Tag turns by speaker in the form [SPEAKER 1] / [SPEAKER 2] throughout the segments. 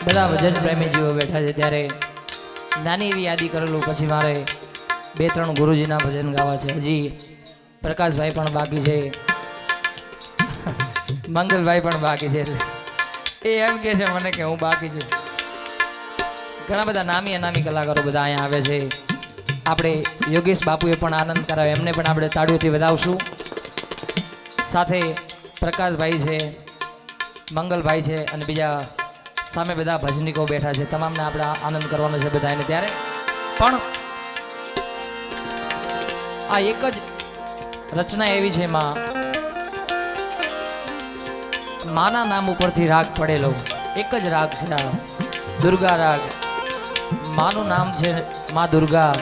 [SPEAKER 1] બધા ભજન પ્રેમી જીવો બેઠા છે ત્યારે નાની એવી યાદી કરેલું પછી મારે 2-3 ગુરુજીના ભજન ગાવા છે. હજી પ્રકાશભાઈ પણ બાકી છે, મંગલભાઈ પણ બાકી છે. એ એમ કહે છે મને કે હું બાકી છું. ઘણા બધા નામી અનામી કલાકારો બધા અહીંયા આવે છે. આપણે યોગેશ બાપુએ પણ આનંદ કરાવ્યો, એમને પણ આપણે તાળીઓથી વધાવશું. સાથે પ્રકાશભાઈ છે, મંગલભાઈ છે અને બીજા સામે બધા ભજનીકો બેઠા છે. તમામને આપણે આનંદ કરવાનો છે બધાને. ત્યારે પણ આ એક જ રચના એવી છે માના નામ ઉપરથી રાગ પડેલો એક જ રાગ છે આ દુર્ગા રાગ. માનું નામ છે માં દુર્ગા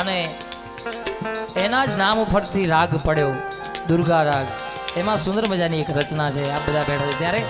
[SPEAKER 1] અને એના જ નામ ઉપરથી રાગ પડ્યો દુર્ગા રાગ. એમાં સુંદર મજાની એક રચના છે. આ બધા બેઠા છે ત્યારે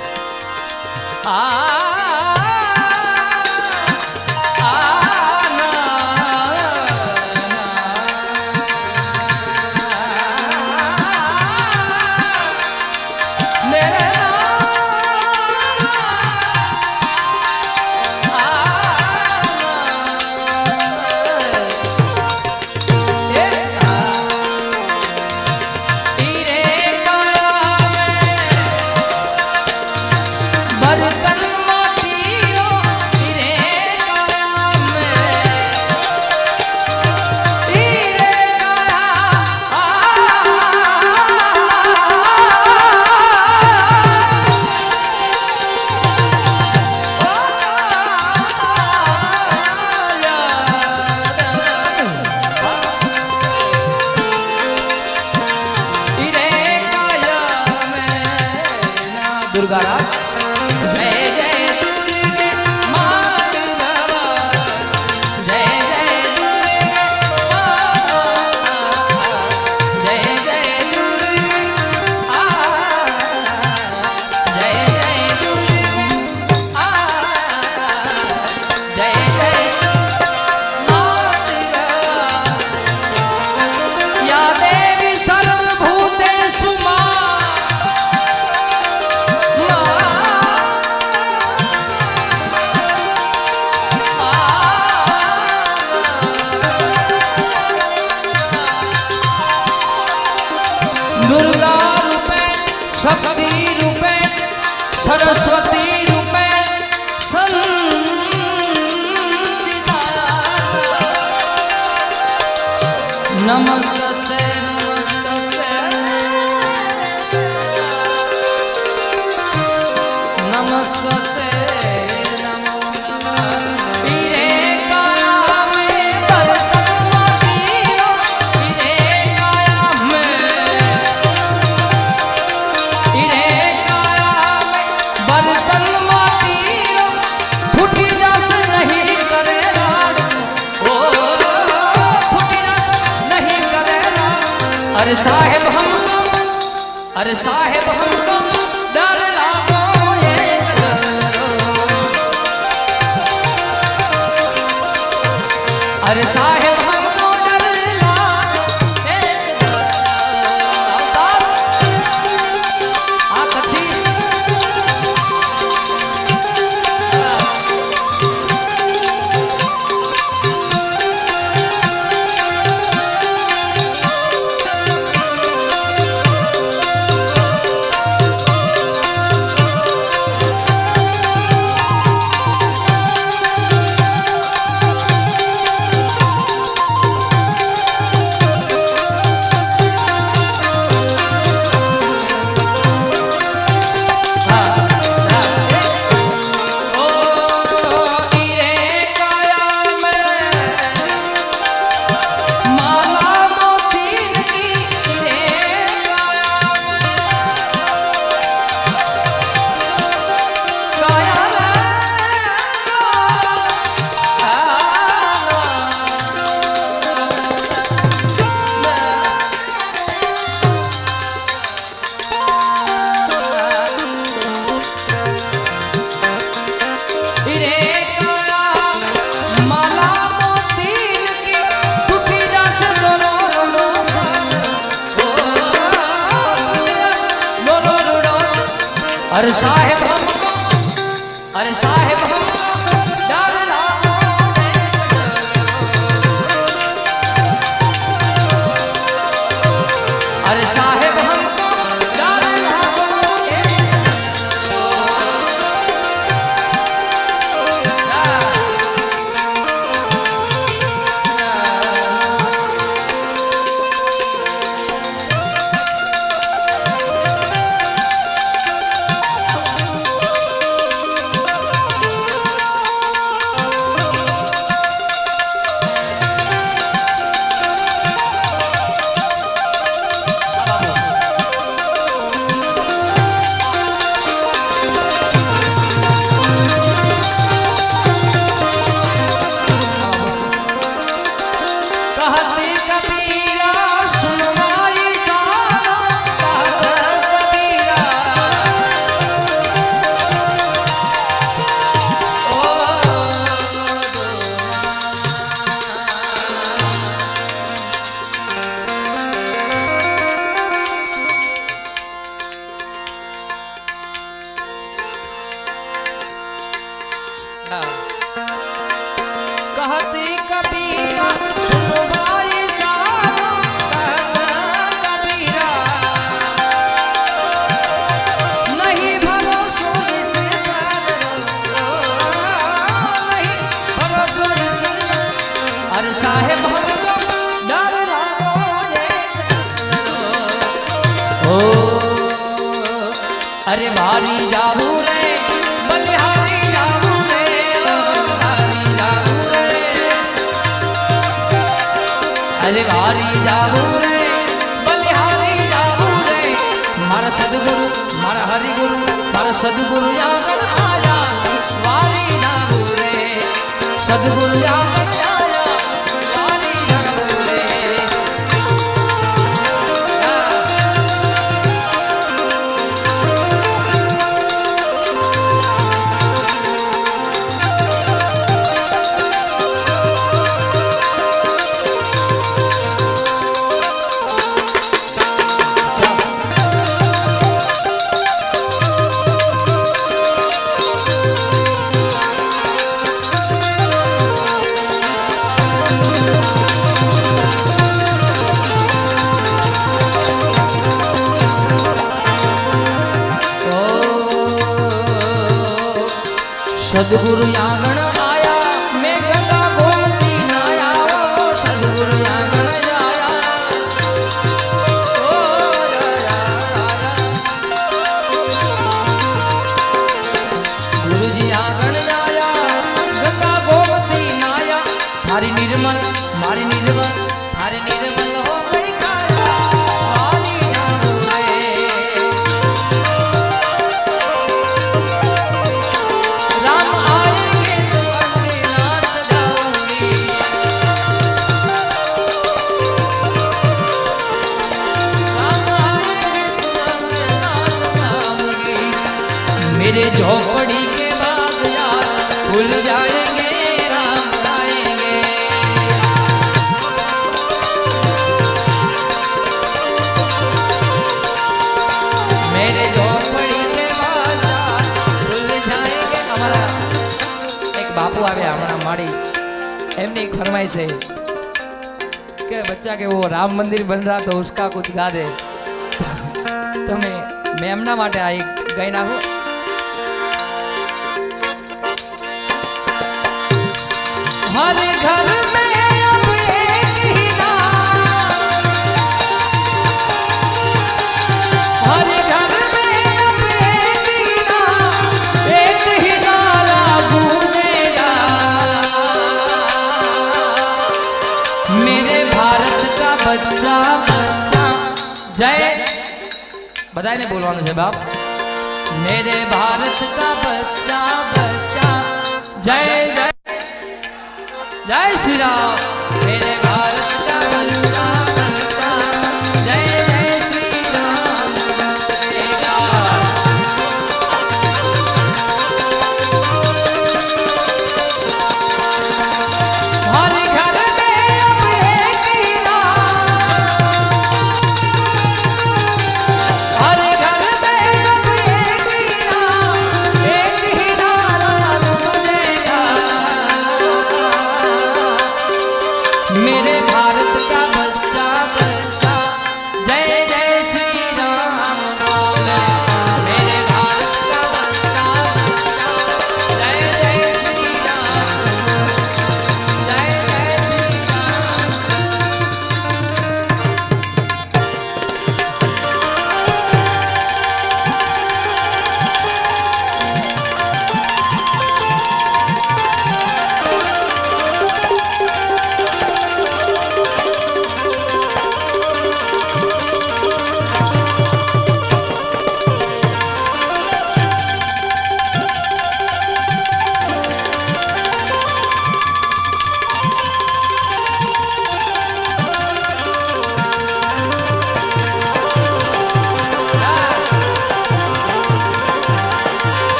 [SPEAKER 1] दुर्गा राग. जय जय दुर्गे मात बाबा, जय जय दुर्गे जय जय दुर्गे जय जय दुर्गे जय जय मात बाबा. या देवी सर्वभूतेषु दुर्गा रूपे शक्ति रूपे सरस्वती रूपे संस्थिता. नमस्ते नमस्ते नमस्ते नमो नमः. अरे साहेब हमको डर लागो ये अरे साहेब हमको डर लागो आ પછી अरे साहेब हम डर लागो अरे साहेब हम डर लागो कहते कबीरा सुनो भाई साहब कबीरा नहीं भरोसा से नहीं भरोसा से अरे साहेब हमको डर लागो ओ अरे भारी जाबू रे बलिहारी जाबू रे अरे भारी जाबू रे बलिहारी जाबू रे मारा सदगुरु मारा हरिगुरु मारा सदगुरु आगन आया वारी जाबू रे सदगुरु आगन आया वारी जाबू रे सदगुरु आंगण आया मैं गंगा गोमती नाया ओ सदगुरु आंगण आया ओ गुरु जी आंगण आया गंगा गोमती नाया थारी निर्मल मारी निर्मल थारी निर्मल हो गई काया वाली जाबू रे राम आएंगे तो अपने नाम सजाऊंगी राम आएंगे तो अपने नाम सजाऊंगी मेरे झोपड़ी के बाद यार भूल जाएंगे राम आएंगे मेरे झोपड़ी के बाद यार भूल जाएंगे हमारा एक बापू आवे हमारा माड़ी एमनी एक फरमाइश है कि बच्चा के वो राम मंदिर बन रहा तो उसका कुछ गा दे तो मैं एमना माटे आ एक गाई नाखो हर घर में अब एक ही नाम हर घर में अब एक ही नारा गूंजेगा मेरे भारत का बच्चा बच्चा जय बधाई ने बोलवानो छे बाप मेरे भारत का बच्चा बच्चा जय जय जय श्री राम मेरे भारत का बच्चा बच्चा जय जय श्री राम हर घर में अब एक ही नाम हर घर में अब एक ही नाम एक ही नारा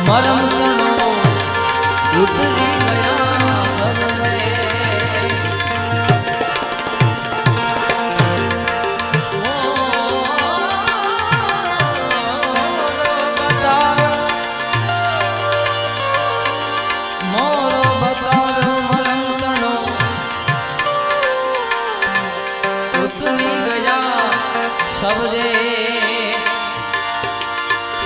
[SPEAKER 1] મરમ તણો ઉતરી ગયા સબને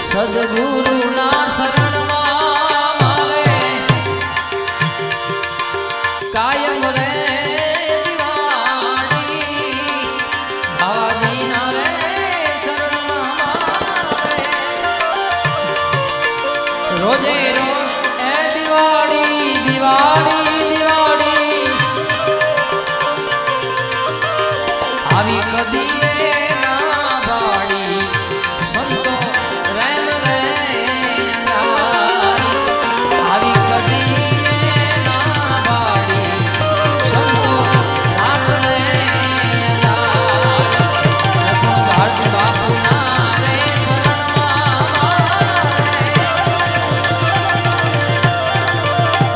[SPEAKER 1] સદગુરુ ના શરણમાં મારે કાયમ રે દિવાળી બાવાજી ના રે શરણમાં રોજે રોજ એ દિવાળી દિવાળી દિવાળી આવી કદી ના બાળી સંતો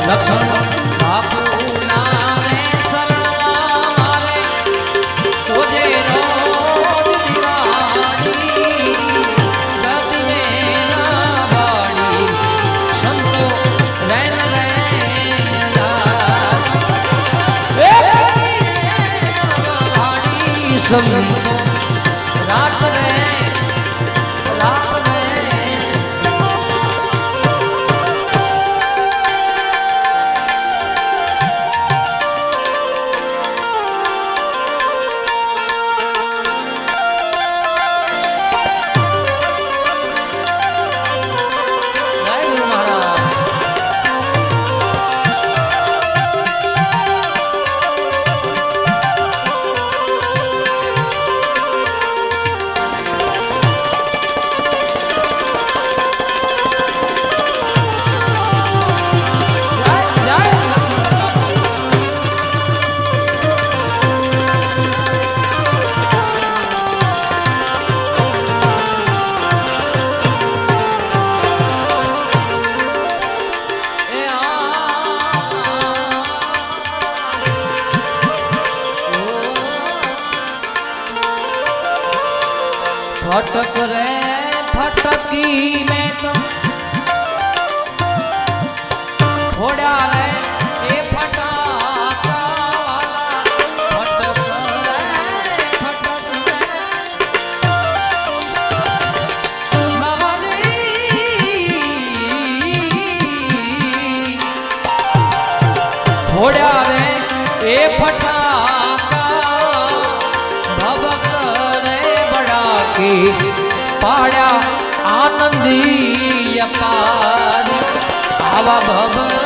[SPEAKER 1] લક્ષ્મણ બાપુ નામે શરણમાં મારે રોજે રોજ દિવાળી ગતિએ ના બાળી સંતો રેન રે બાળી સંતો રાત રે રાત રે फटक रे फटकी में तो फोड़ा रे ए फटाका वाला फटक रे फटक फोड़ा रे ए फटाका भवक पाड़ा आनंदी अपार आवा भव